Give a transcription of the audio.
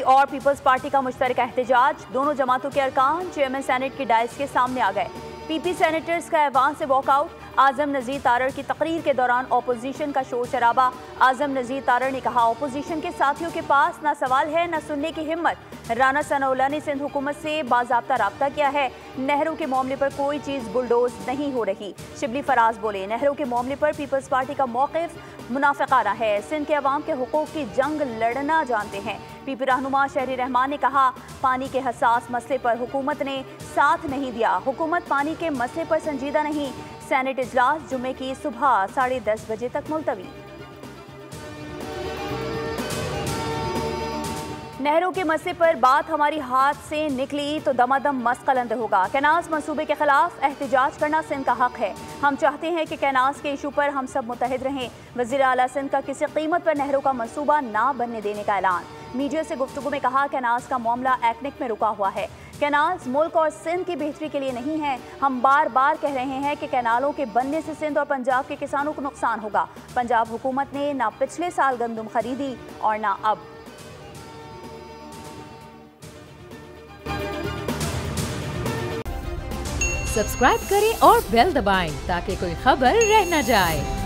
और peoples party का मुश्तरका एहतजाज, दोनों जमातों के अरकान चेयरमैन सेनेट की डायस के सामने आ गए। पीपी सेनेटर्स का ऐवान से वॉकआउट, आजम नज़ीर तारड़ की तकरीर के दौरान अपोजिशन का शोर शराबा। आजम नज़ीर तारड़ ने कहा, अपोजिशन के साथियों के पास ना सवाल है ना सुनने की हिम्मत। राना सनाउल्लाह ने सिंध हुकूमत से बाज़ाब्ता राब्ता किया है, नहरों के मामले पर कोई चीज़ बुलडोज नहीं हो रही। शिबली फराज बोले, नहरों के मामले पर पीपल्स पार्टी का मौक़िफ़ मुनाफिकाना है, सिंध के अवाम के हुकूक़ की जंग लड़ना जानते हैं। पीपी रहनुमा शहरी रहमान ने कहा, पानी के हसास मसले पर हुकूमत ने साथ नहीं दिया, हुकूमत पानी के मसले पर संजीदा नहीं। सेनेट इजलास जुमे की सुबह 10:30 बजे तक मुलतवी। नहरों के मसले पर बात हमारी हाथ से निकली तो दमादम मसकलंद होगा। कैनाल्स मंसूबे के खिलाफ एहतजाज करना सिंध का हक है। हम चाहते हैं कि कैनाल्स के इशू पर हम सब मुत्तहिद रहें। वज़ीर आला सिंध का किसी कीमत पर नहरों का मंसूबा ना बनने देने का ऐलान। मीडिया से गुफ्तगू में कहा, कैनाल्स का मामला एक्निक में रुका हुआ है। कैनाल्स मुल्क और सिंध की बेहतरी के लिए नहीं है। हम बार बार कह रहे हैं कि कैनालों के बनने से सिंध और पंजाब के किसानों को नुकसान होगा। पंजाब हुकूमत ने ना पिछले साल गंदम खरीदी और ना अब। सब्सक्राइब करें और बेल दबाएं ताकि कोई खबर रह न जाए।